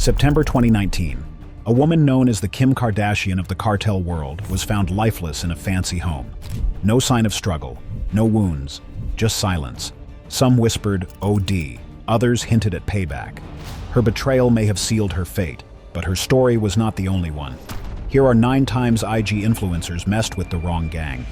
September 2019. A woman known as the Kim Kardashian of the cartel world was found lifeless in a fancy home. No sign of struggle, no wounds, just silence. Some whispered OD, others hinted at payback. Her betrayal may have sealed her fate, but her story was not the only one. Here are 9 times IG influencers messed with the wrong gang.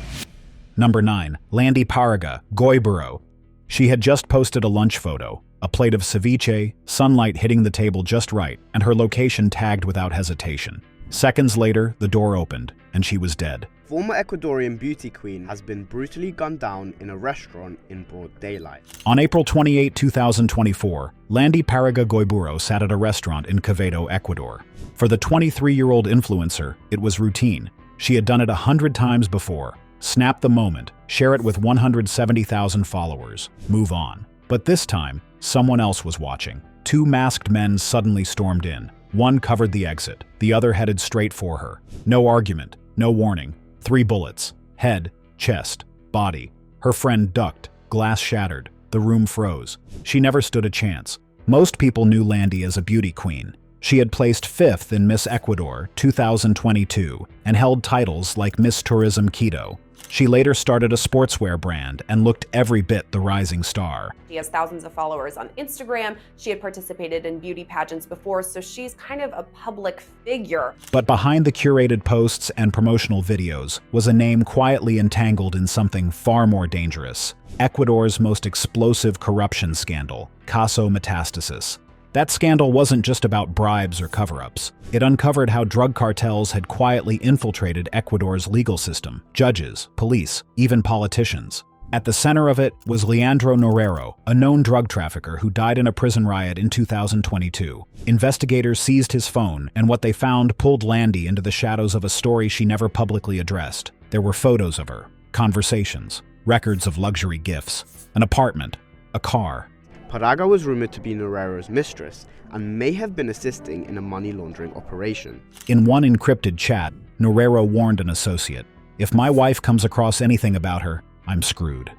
Number 9. Landy Paraga, Gabriel. She had just posted a lunch photo, a plate of ceviche, sunlight hitting the table just right, and her location tagged without hesitation. Seconds later, the door opened, and she was dead. Former Ecuadorian beauty queen has been brutally gunned down in a restaurant in broad daylight. On April 28, 2024, Landy Paraga Gabriel sat at a restaurant in Quevedo, Ecuador. For the 23-year-old influencer, it was routine. She had done it 100 times before. Snap the moment, share it with 170,000 followers, move on. But this time, someone else was watching. 2 masked men suddenly stormed in. One covered the exit, the other headed straight for her. No argument, no warning. 3 bullets. Head, chest, body. Her friend ducked, glass shattered. The room froze. She never stood a chance. Most people knew Landy as a beauty queen. She had placed 5th in Miss Ecuador 2022 and held titles like Miss Tourism Quito. She later started a sportswear brand and looked every bit the rising star. She has thousands of followers on Instagram. She had participated in beauty pageants before, so she's kind of a public figure. But behind the curated posts and promotional videos was a name quietly entangled in something far more dangerous: Ecuador's most explosive corruption scandal, Caso Metastasis. That scandal wasn't just about bribes or cover-ups. It uncovered how drug cartels had quietly infiltrated Ecuador's legal system, judges, police, even politicians. At the center of it was Leandro Norero, a known drug trafficker who died in a prison riot in 2022. Investigators seized his phone, and what they found pulled Landy into the shadows of a story she never publicly addressed. There were photos of her, conversations, records of luxury gifts, an apartment, a car. Paraga was rumored to be Norero's mistress and may have been assisting in a money laundering operation. In one encrypted chat, Norero warned an associate, "If my wife comes across anything about her, I'm screwed."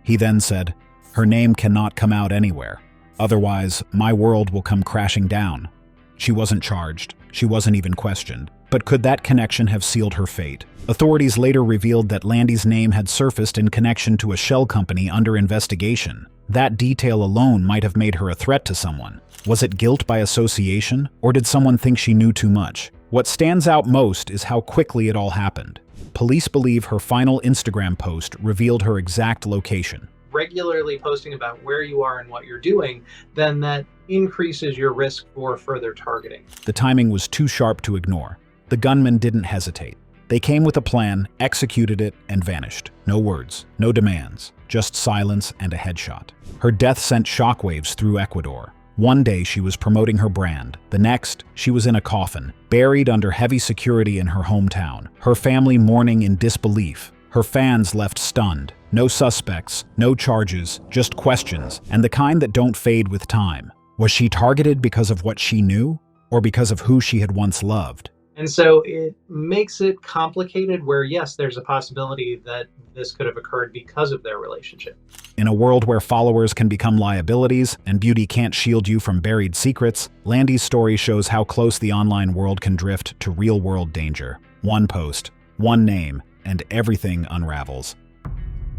He then said, "Her name cannot come out anywhere. Otherwise, my world will come crashing down." She wasn't charged. She wasn't even questioned. But could that connection have sealed her fate? Authorities later revealed that Landy's name had surfaced in connection to a shell company under investigation. That detail alone might have made her a threat to someone. Was it guilt by association, or did someone think she knew too much? What stands out most is how quickly it all happened. Police believe her final Instagram post revealed her exact location. Regularly posting about where you are and what you're doing, then that increases your risk for further targeting. The timing was too sharp to ignore. The gunmen didn't hesitate. They came with a plan, executed it, and vanished. No words, no demands, just silence and a headshot. Her death sent shockwaves through Ecuador. One day she was promoting her brand. The next, she was in a coffin, buried under heavy security in her hometown. Her family mourning in disbelief. Her fans left stunned. No suspects, no charges, just questions, and the kind that don't fade with time. Was she targeted because of what she knew, or because of who she had once loved? And so it makes it complicated where, yes, there's a possibility that this could have occurred because of their relationship. In a world where followers can become liabilities and beauty can't shield you from buried secrets, Landy's story shows how close the online world can drift to real-world danger. One post, one name, and everything unravels.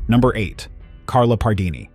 Number 8. Carla Partardini.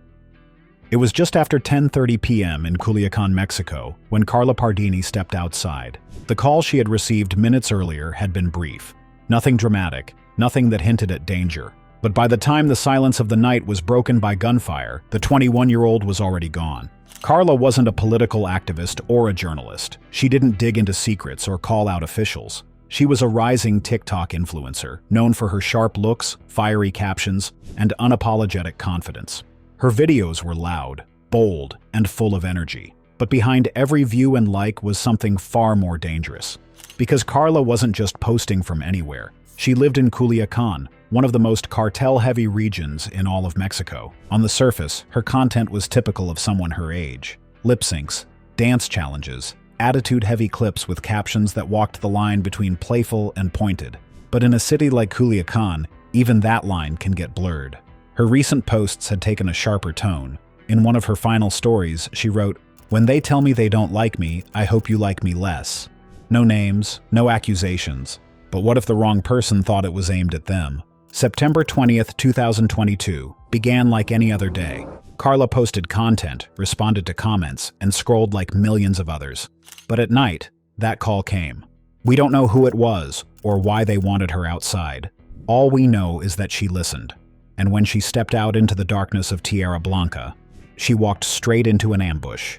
It was just after 10:30 p.m. in Culiacan, Mexico, when Carla Partardini stepped outside. The call she had received minutes earlier had been brief. Nothing dramatic, nothing that hinted at danger. But by the time the silence of the night was broken by gunfire, the 21-year-old was already gone. Carla wasn't a political activist or a journalist. She didn't dig into secrets or call out officials. She was a rising TikTok influencer, known for her sharp looks, fiery captions, and unapologetic confidence. Her videos were loud, bold, and full of energy. But behind every view and like was something far more dangerous. Because Carla wasn't just posting from anywhere. She lived in Culiacan, one of the most cartel-heavy regions in all of Mexico. On the surface, her content was typical of someone her age. Lip syncs, dance challenges, attitude-heavy clips with captions that walked the line between playful and pointed. But in a city like Culiacan, even that line can get blurred. Her recent posts had taken a sharper tone. In one of her final stories, she wrote, When they tell me they don't like me, I hope you like me less. No names, no accusations. But what if the wrong person thought it was aimed at them? September 20th, 2022 began like any other day. Carla posted content, responded to comments, and scrolled like millions of others. But at night, that call came. We don't know who it was or why they wanted her outside. All we know is that she listened. And when she stepped out into the darkness of Tierra Blanca, she walked straight into an ambush.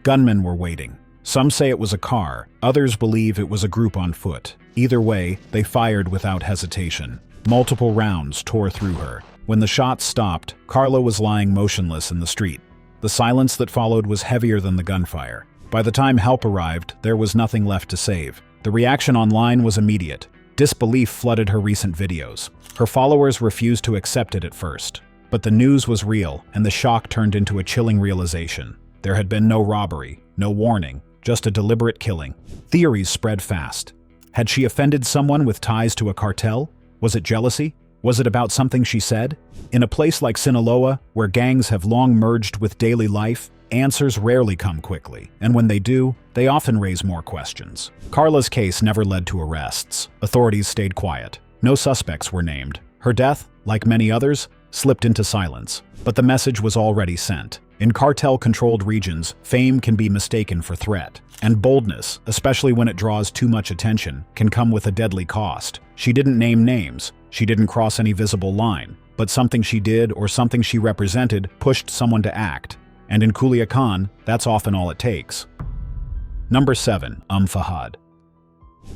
Gunmen were waiting. Some say it was a car, others believe it was a group on foot. Either way, they fired without hesitation. Multiple rounds tore through her. When the shots stopped, Carla was lying motionless in the street. The silence that followed was heavier than the gunfire. By the time help arrived, there was nothing left to save. The reaction online was immediate. Disbelief flooded her recent videos. Her followers refused to accept it at first. But the news was real, and the shock turned into a chilling realization. There had been no robbery, no warning, just a deliberate killing. Theories spread fast. Had she offended someone with ties to a cartel? Was it jealousy? Was it about something she said? In a place like Sinaloa, where gangs have long merged with daily life, answers rarely come quickly, and when they do, they often raise more questions. Carla's case never led to arrests. Authorities stayed quiet. No suspects were named. Her death, like many others, slipped into silence. But the message was already sent. In cartel-controlled regions, fame can be mistaken for threat. And boldness, especially when it draws too much attention, can come with a deadly cost. She didn't name names. She didn't cross any visible line. But something she did or something she represented pushed someone to act. And in Culiacan, that's often all it takes. Number 7. Fahad.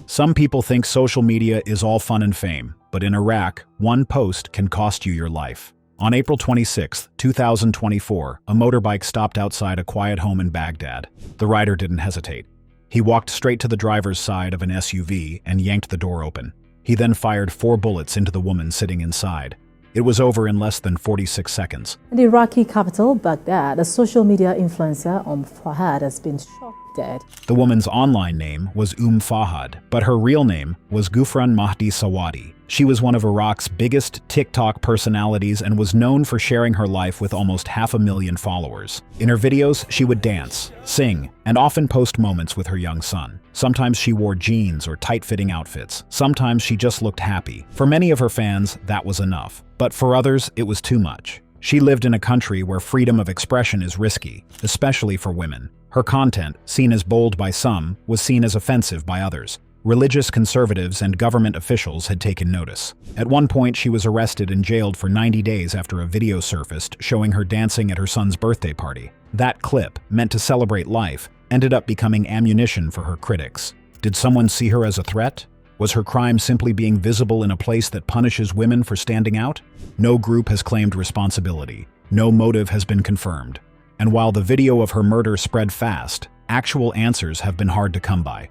Some people think social media is all fun and fame, but in Iraq, one post can cost you your life. On April 26, 2024, a motorbike stopped outside a quiet home in Baghdad. The rider didn't hesitate. He walked straight to the driver's side of an SUV and yanked the door open. He then fired 4 bullets into the woman sitting inside. It was over in less than 46 seconds. In the Iraqi capital, Baghdad, a social media influencer, Fahad, has been shot dead. The woman's online name was Fahad, but her real name was Gufran Mahdi Sawadi. She was one of Iraq's biggest TikTok personalities and was known for sharing her life with almost 500,000 followers. In her videos, she would dance, sing, and often post moments with her young son. Sometimes she wore jeans or tight-fitting outfits. Sometimes she just looked happy. For many of her fans, that was enough. But for others, it was too much. She lived in a country where freedom of expression is risky, especially for women. Her content, seen as bold by some, was seen as offensive by others. Religious conservatives and government officials had taken notice. At one point, she was arrested and jailed for 90 days after a video surfaced showing her dancing at her son's birthday party. That clip, meant to celebrate life, ended up becoming ammunition for her critics. Did someone see her as a threat? Was her crime simply being visible in a place that punishes women for standing out? No group has claimed responsibility. No motive has been confirmed. And while the video of her murder spread fast, actual answers have been hard to come by.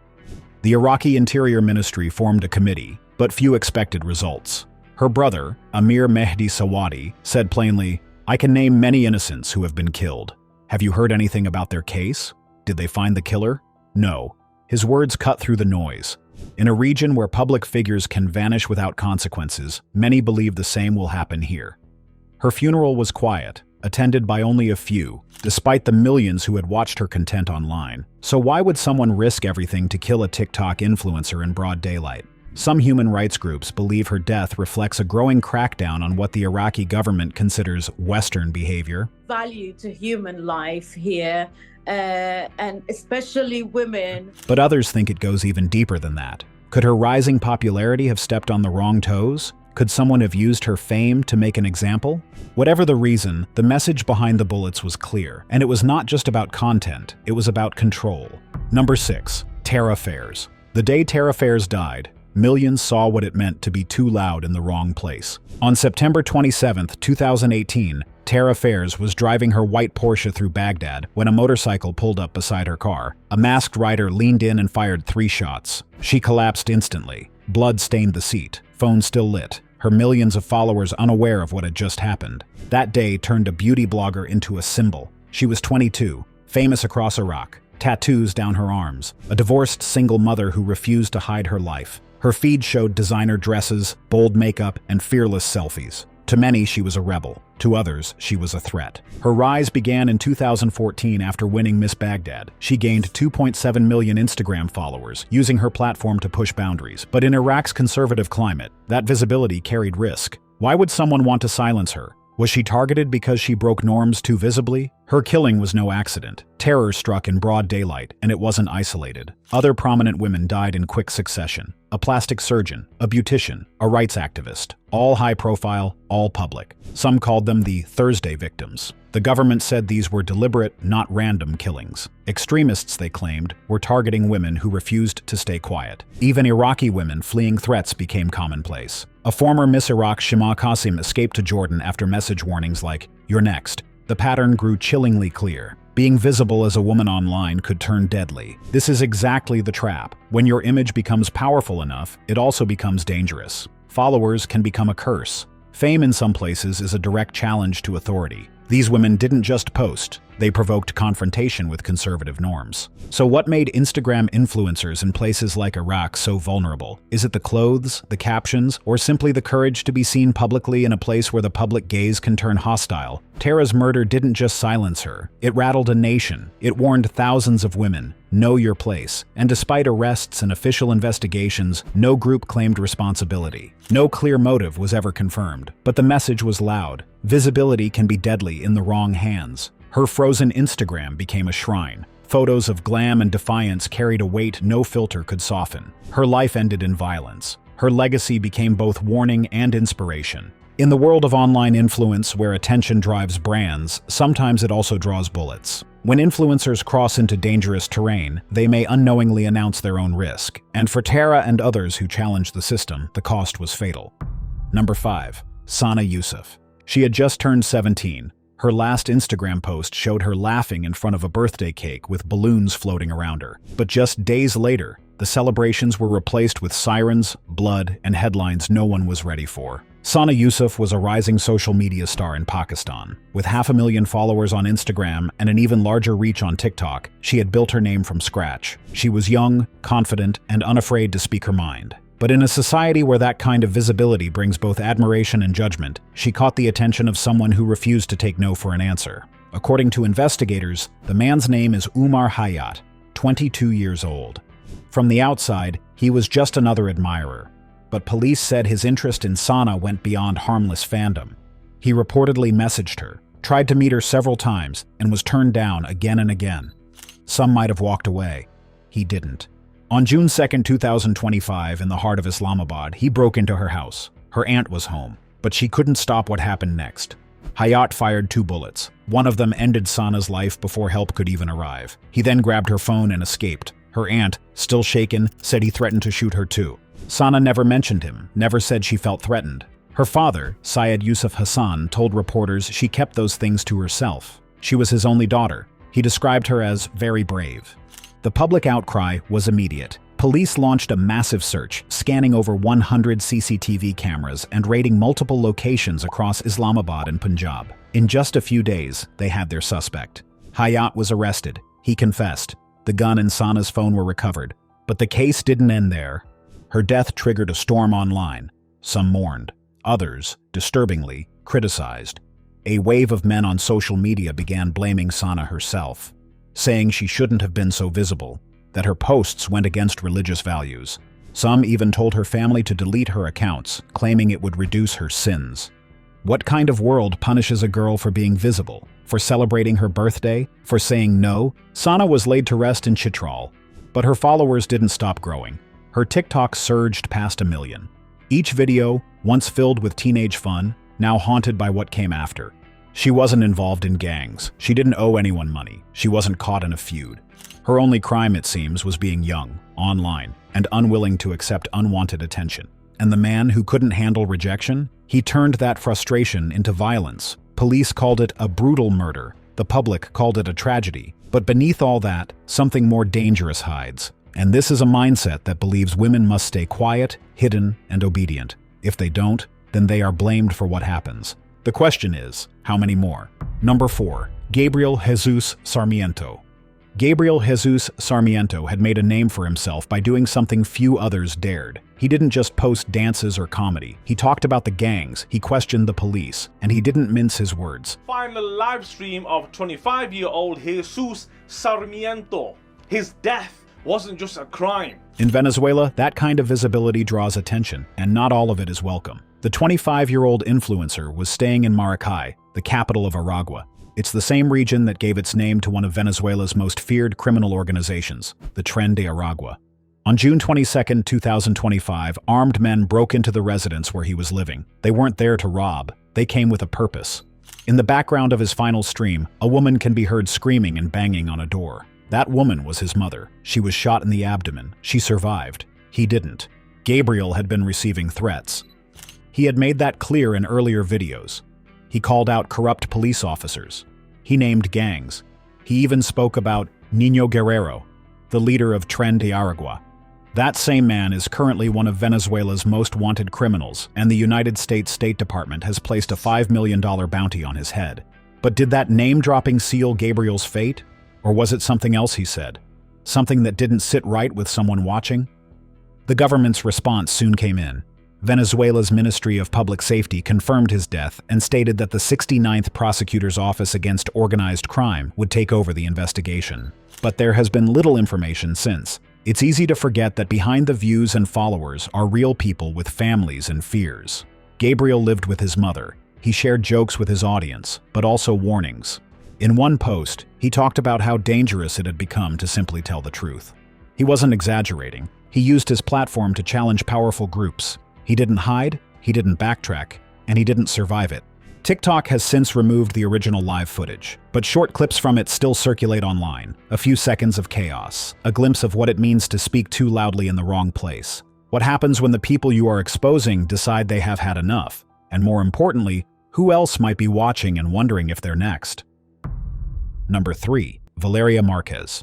The Iraqi Interior Ministry formed a committee, but few expected results. Her brother, Amir Mehdi Sawadi, said plainly, "I can name many innocents who have been killed. Have you heard anything about their case? Did they find the killer? No." His words cut through the noise. In a region where public figures can vanish without consequences, many believe the same will happen here. Her funeral was quiet, attended by only a few, despite the millions who had watched her content online. So why would someone risk everything to kill a TikTok influencer in broad daylight? Some human rights groups believe her death reflects a growing crackdown on what the Iraqi government considers Western behavior. Value to human life here, and especially women. But others think it goes even deeper than that. Could her rising popularity have stepped on the wrong toes? Could someone have used her fame to make an example? Whatever the reason, the message behind the bullets was clear, and it was not just about content, it was about control. Number 6. Terra Fares. The day Terra Fares died, millions saw what it meant to be too loud in the wrong place. On September 27, 2018, Terra Fares was driving her white Porsche through Baghdad when a motorcycle pulled up beside her car. A masked rider leaned in and fired 3 shots. She collapsed instantly. Blood stained the seat, phone still lit, her millions of followers unaware of what had just happened. That day turned a beauty blogger into a symbol. She was 22, famous across Iraq, tattoos down her arms, a divorced single mother who refused to hide her life. Her feed showed designer dresses, bold makeup, and fearless selfies. To many, she was a rebel. To others, she was a threat. Her rise began in 2014 after winning Miss Baghdad. She gained 2.7 million Instagram followers, using her platform to push boundaries. But in Iraq's conservative climate, that visibility carried risk. Why would someone want to silence her? Was she targeted because she broke norms too visibly? Her killing was no accident. Terror struck in broad daylight, and it wasn't isolated. Other prominent women died in quick succession. A plastic surgeon, a beautician, a rights activist. All high profile, all public. Some called them the Thursday victims. The government said these were deliberate, not random killings. Extremists, they claimed, were targeting women who refused to stay quiet. Even Iraqi women fleeing threats became commonplace. A former Miss Iraq, Shima Qasim, escaped to Jordan after message warnings like, "You're next." The pattern grew chillingly clear. Being visible as a woman online could turn deadly. This is exactly the trap. When your image becomes powerful enough, it also becomes dangerous. Followers can become a curse. Fame in some places is a direct challenge to authority. These women didn't just post, they provoked confrontation with conservative norms. So what made Instagram influencers in places like Iraq so vulnerable? Is it the clothes, the captions, or simply the courage to be seen publicly in a place where the public gaze can turn hostile? Tara's murder didn't just silence her, it rattled a nation. It warned thousands of women, know your place. And despite arrests and official investigations, no group claimed responsibility. No clear motive was ever confirmed. But the message was loud. Visibility can be deadly in the wrong hands. Her frozen Instagram became a shrine. Photos of glam and defiance carried a weight no filter could soften. Her life ended in violence. Her legacy became both warning and inspiration. In the world of online influence, where attention drives brands, sometimes it also draws bullets. When influencers cross into dangerous terrain, they may unknowingly announce their own risk. And for Tara and others who challenged the system, the cost was fatal. Number 5. Sana Yusuf. She had just turned 17. Her last Instagram post showed her laughing in front of a birthday cake with balloons floating around her. But just days later, the celebrations were replaced with sirens, blood, and headlines no one was ready for. Sana Yusuf was a rising social media star in Pakistan. With 500,000 followers on Instagram and an even larger reach on TikTok, she had built her name from scratch. She was young, confident, and unafraid to speak her mind. But in a society where that kind of visibility brings both admiration and judgment, she caught the attention of someone who refused to take no for an answer. According to investigators, the man's name is Umar Hayat, 22 years old. From the outside, he was just another admirer. But police said his interest in Sana went beyond harmless fandom. He reportedly messaged her, tried to meet her several times, and was turned down again and again. Some might have walked away. He didn't. On June 2, 2025, in the heart of Islamabad, he broke into her house. Her aunt was home, but she couldn't stop what happened next. Hayat fired 2 bullets. One of them ended Sana's life before help could even arrive. He then grabbed her phone and escaped. Her aunt, still shaken, said he threatened to shoot her too. Sana never mentioned him, never said she felt threatened. Her father, Syed Yusuf Hassan, told reporters she kept those things to herself. She was his only daughter. He described her as very brave. The public outcry was immediate. Police launched a massive search, scanning over 100 CCTV cameras and raiding multiple locations across Islamabad and Punjab. In just a few days, they had their suspect. Hayat was arrested. He confessed. The gun and Sana's phone were recovered. But the case didn't end there. Her death triggered a storm online. Some mourned. Others, disturbingly, criticized. A wave of men on social media began blaming Sana herself, saying she shouldn't have been so visible, that her posts went against religious values. Some even told her family to delete her accounts, claiming it would reduce her sins. What kind of world punishes a girl for being visible? For celebrating her birthday? For saying no? Sana was laid to rest in Chitral, but her followers didn't stop growing. Her TikTok surged past 1 million. Each video, once filled with teenage fun, now haunted by what came after. She wasn't involved in gangs. She didn't owe anyone money. She wasn't caught in a feud. Her only crime, it seems, was being young, online, and unwilling to accept unwanted attention. And the man who couldn't handle rejection? He turned that frustration into violence. Police called it a brutal murder. The public called it a tragedy. But beneath all that, something more dangerous hides. And this is a mindset that believes women must stay quiet, hidden, and obedient. If they don't, then they are blamed for what happens. The question is, how many more? Number 4. Gabriel Jesus Sarmento. Gabriel Jesus Sarmento had made a name for himself by doing something few others dared. He didn't just post dances or comedy. He talked about the gangs, he questioned the police, and he didn't mince his words. Final live stream of 25-year-old Jesus Sarmiento. His death wasn't just a crime. In Venezuela, that kind of visibility draws attention, and not all of it is welcome. The 25-year-old influencer was staying in Maracay, the capital of Aragua. It's the same region that gave its name to one of Venezuela's most feared criminal organizations, the Tren de Aragua. On June 22, 2025, armed men broke into the residence where he was living. They weren't there to rob. They came with a purpose. In the background of his final stream, a woman can be heard screaming and banging on a door. That woman was his mother. She was shot in the abdomen. She survived. He didn't. Gabriel had been receiving threats. He had made that clear in earlier videos. He called out corrupt police officers. He named gangs. He even spoke about Niño Guerrero, the leader of Tren de Aragua. That same man is currently one of Venezuela's most wanted criminals, and the United States State Department has placed a $5 million bounty on his head. But did that name-dropping seal Gabriel's fate? Or was it something else he said? Something that didn't sit right with someone watching? The government's response soon came in. Venezuela's Ministry of Public Safety confirmed his death and stated that the 69th Prosecutor's Office Against Organized Crime would take over the investigation. But there has been little information since. It's easy to forget that behind the views and followers are real people with families and fears. Gabriel lived with his mother. He shared jokes with his audience, but also warnings. In one post, he talked about how dangerous it had become to simply tell the truth. He wasn't exaggerating. He used his platform to challenge powerful groups. He didn't hide, he didn't backtrack, and he didn't survive it. TikTok has since removed the original live footage, but short clips from it still circulate online. A few seconds of chaos, a glimpse of what it means to speak too loudly in the wrong place. What happens when the people you are exposing decide they have had enough? And more importantly, who else might be watching and wondering if they're next? Number 3. Valyria Marquez.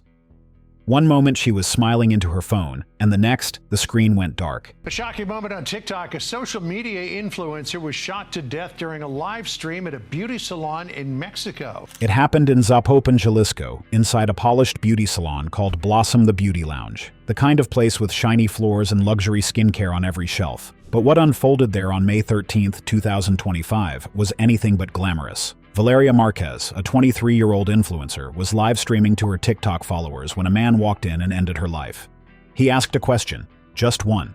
One moment she was smiling into her phone, and the next, the screen went dark. A shocking moment on TikTok. A social media influencer was shot to death during a live stream at a beauty salon in Mexico. It happened in Zapopan, Jalisco, inside a polished beauty salon called Blossom the Beauty Lounge, the kind of place with shiny floors and luxury skincare on every shelf. But what unfolded there on May 13, 2025, was anything but glamorous. Valyria Marquez, a 23-year-old influencer, was live streaming to her TikTok followers when a man walked in and ended her life. He asked a question, just one.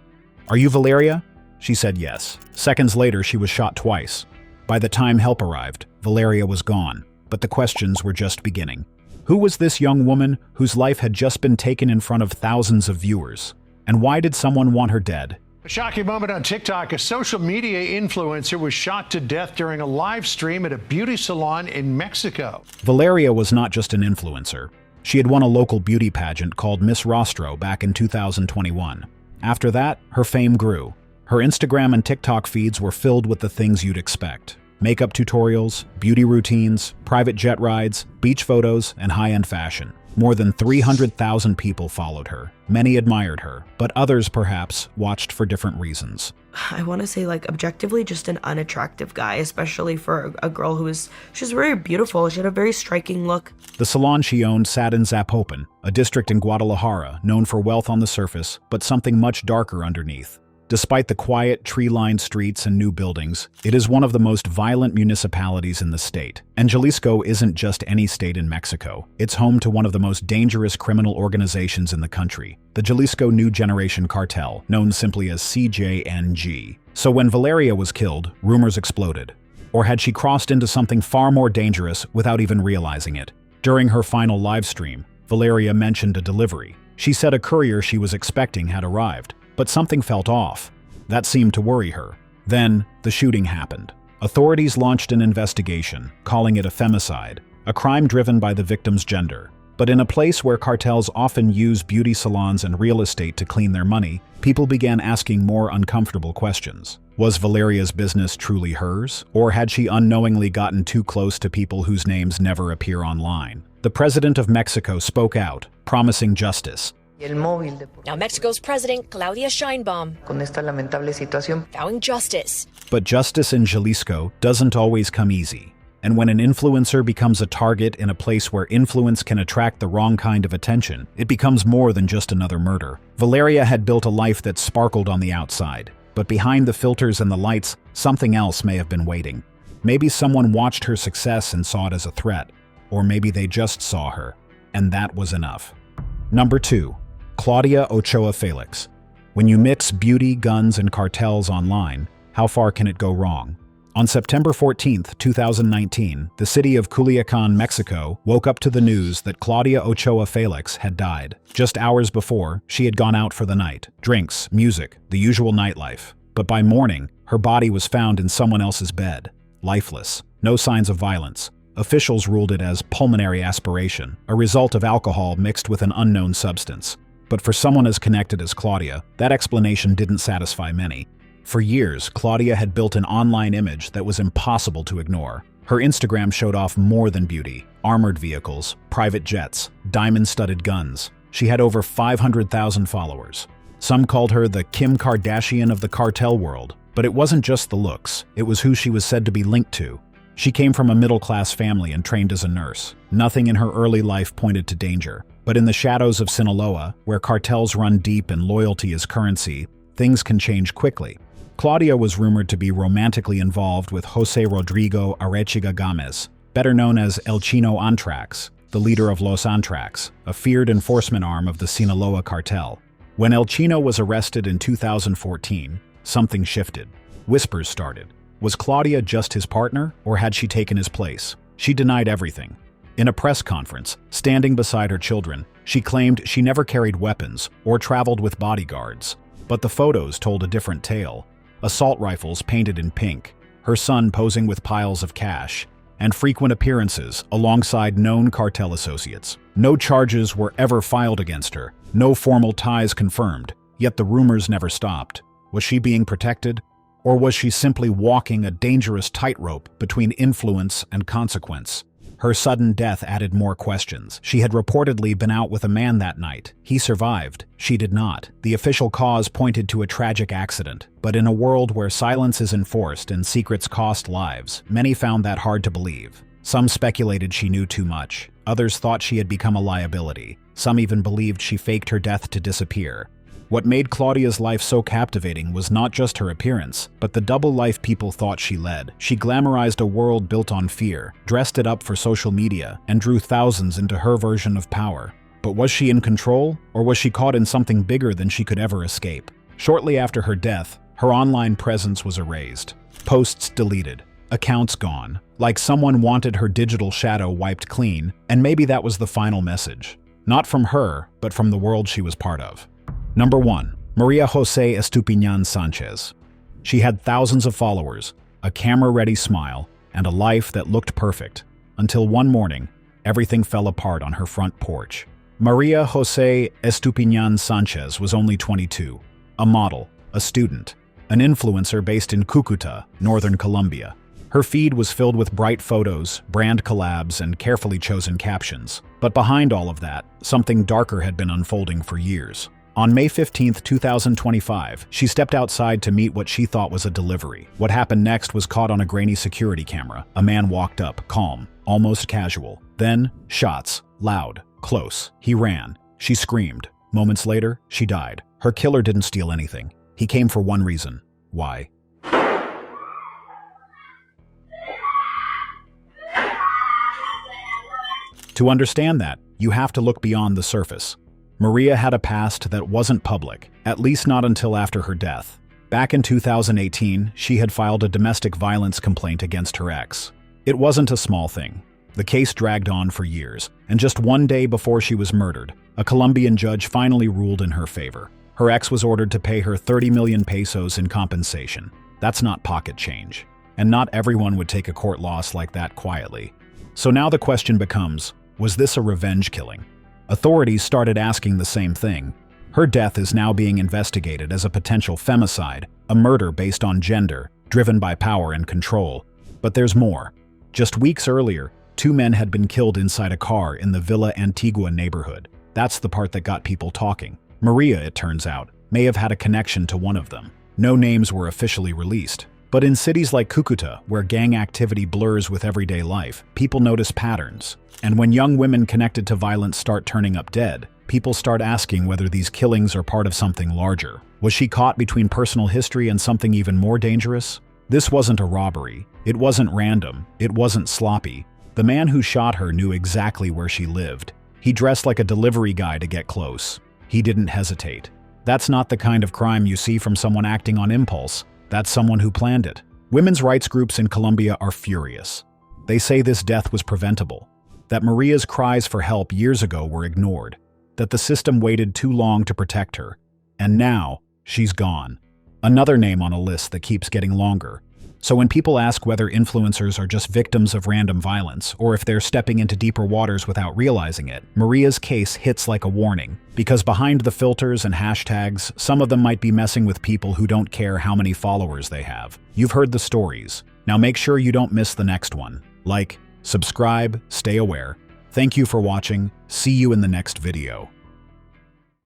"Are you Valyria?" She said yes. Seconds later, she was shot twice. By the time help arrived, Valyria was gone, but the questions were just beginning. Who was this young woman whose life had just been taken in front of thousands of viewers? And why did someone want her dead? A shocking moment on TikTok. A social media influencer was shot to death during a live stream at a beauty salon in Mexico. Valyria was not just an influencer. She had won a local beauty pageant called Miss Rostro back in 2021. After that, her fame grew. Her Instagram and TikTok feeds were filled with the things you'd expect. Makeup tutorials, beauty routines, private jet rides, beach photos, and high-end fashion. More than 300,000 people followed her. Many admired her, but others, perhaps, watched for different reasons. I want to say, objectively just an unattractive guy, especially for a girl she's very beautiful. She had a very striking look. The salon she owned sat in Zapopan, a district in Guadalajara known for wealth on the surface, but something much darker underneath. Despite the quiet, tree-lined streets and new buildings, it is one of the most violent municipalities in the state. And Jalisco isn't just any state in Mexico. It's home to one of the most dangerous criminal organizations in the country, the Jalisco New Generation Cartel, known simply as CJNG. So when Valyria was killed, rumors exploded. Or had she crossed into something far more dangerous without even realizing it? During her final live stream, Valyria mentioned a delivery. She said a courier she was expecting had arrived. But something felt off. That seemed to worry her. Then, the shooting happened. Authorities launched an investigation, calling it a femicide, a crime driven by the victim's gender. But in a place where cartels often use beauty salons and real estate to clean their money, people began asking more uncomfortable questions. Was Valyria's business truly hers? Or had she unknowingly gotten too close to people whose names never appear online? The president of Mexico spoke out, promising justice. Now Mexico's president, Claudia Sheinbaum, vowing justice. But justice in Jalisco doesn't always come easy. And when an influencer becomes a target in a place where influence can attract the wrong kind of attention, it becomes more than just another murder. Valyria had built a life that sparkled on the outside, but behind the filters and the lights, something else may have been waiting. Maybe someone watched her success and saw it as a threat, or maybe they just saw her, and that was enough. Number 2. Claudia Ooa Felix. When you mix beauty, guns, and cartels online, how far can it go wrong? On September 14, 2019, the city of Culiacan, Mexico, woke up to the news that Claudia Ooa Felix had died. Just hours before, she had gone out for the night. Drinks, music, the usual nightlife. But by morning, her body was found in someone else's bed. Lifeless. No signs of violence. Officials ruled it as pulmonary aspiration, a result of alcohol mixed with an unknown substance. But for someone as connected as Claudia, that explanation didn't satisfy many. For years, Claudia had built an online image that was impossible to ignore. Her Instagram showed off more than beauty: armored vehicles, private jets, diamond-studded guns. She had over 500,000 followers. Some called her the Kim Kardashian of the cartel world, but it wasn't just the looks, it was who she was said to be linked to. She came from a middle-class family and trained as a nurse. Nothing in her early life pointed to danger. But in the shadows of Sinaloa, where cartels run deep and loyalty is currency, things can change quickly. Claudia was rumored to be romantically involved with Jose Rodrigo Arechiga Gomez, better known as El Chino Antrax, the leader of Los Antrax, a feared enforcement arm of the Sinaloa cartel. When El Chino was arrested in 2014, something shifted. Whispers started. Was Claudia just his partner, or had she taken his place? She denied everything. In a press conference, standing beside her children, she claimed she never carried weapons or traveled with bodyguards. But the photos told a different tale. Assault rifles painted in pink, her son posing with piles of cash, and frequent appearances alongside known cartel associates. No charges were ever filed against her, no formal ties confirmed, yet the rumors never stopped. Was she being protected? Or was she simply walking a dangerous tightrope between influence and consequence? Her sudden death added more questions. She had reportedly been out with a man that night. He survived. She did not. The official cause pointed to a tragic accident. But in a world where silence is enforced and secrets cost lives, many found that hard to believe. Some speculated she knew too much. Others thought she had become a liability. Some even believed she faked her death to disappear. What made Claudia's life so captivating was not just her appearance, but the double life people thought she led. She glamorized a world built on fear, dressed it up for social media, and drew thousands into her version of power. But was she in control, or was she caught in something bigger than she could ever escape? Shortly after her death, her online presence was erased. Posts deleted. Accounts gone. Like someone wanted her digital shadow wiped clean, and maybe that was the final message. Not from her, but from the world she was part of. Number 1. Maria Jose Estupin Sanchez. She had thousands of followers, a camera-ready smile, and a life that looked perfect. Until one morning, everything fell apart on her front porch. Maria Jose Estupin Sanchez was only 22, a model, a student, an influencer based in Cucuta, northern Colombia. Her feed was filled with bright photos, brand collabs, and carefully chosen captions. But behind all of that, something darker had been unfolding for years. On May 15, 2025, she stepped outside to meet what she thought was a delivery. What happened next was caught on a grainy security camera. A man walked up, calm, almost casual. Then, shots, loud, close. He ran. She screamed. Moments later, she died. Her killer didn't steal anything. He came for one reason. Why? To understand that, you have to look beyond the surface. Maria had a past that wasn't public, at least not until after her death. Back in 2018, she had filed a domestic violence complaint against her ex. It wasn't a small thing. The case dragged on for years, and just one day before she was murdered, a Colombian judge finally ruled in her favor. Her ex was ordered to pay her 30 million pesos in compensation. That's not pocket change. And not everyone would take a court loss like that quietly. So now the question becomes, was this a revenge killing? Authorities started asking the same thing. Her death is now being investigated as a potential femicide, a murder based on gender, driven by power and control. But there's more. Just weeks earlier, 2 men had been killed inside a car in the Villa Antigua neighborhood. That's the part that got people talking. Maria, it turns out, may have had a connection to one of them. No names were officially released. But in cities like Cucuta, where gang activity blurs with everyday life, people notice patterns. And when young women connected to violence start turning up dead, people start asking whether these killings are part of something larger. Was she caught between personal history and something even more dangerous? This wasn't a robbery. It wasn't random. It wasn't sloppy. The man who shot her knew exactly where she lived. He dressed like a delivery guy to get close. He didn't hesitate. That's not the kind of crime you see from someone acting on impulse. That's someone who planned it. Women's rights groups in Colombia are furious. They say this death was preventable, that Maria's cries for help years ago were ignored, that the system waited too long to protect her, and now she's gone. Another name on a list that keeps getting longer. So when people ask whether influencers are just victims of random violence, or if they're stepping into deeper waters without realizing it, Maria's case hits like a warning. Because behind the filters and hashtags, some of them might be messing with people who don't care how many followers they have. You've heard the stories. Now make sure you don't miss the next one. Like, subscribe, stay aware. Thank you for watching. See you in the next video.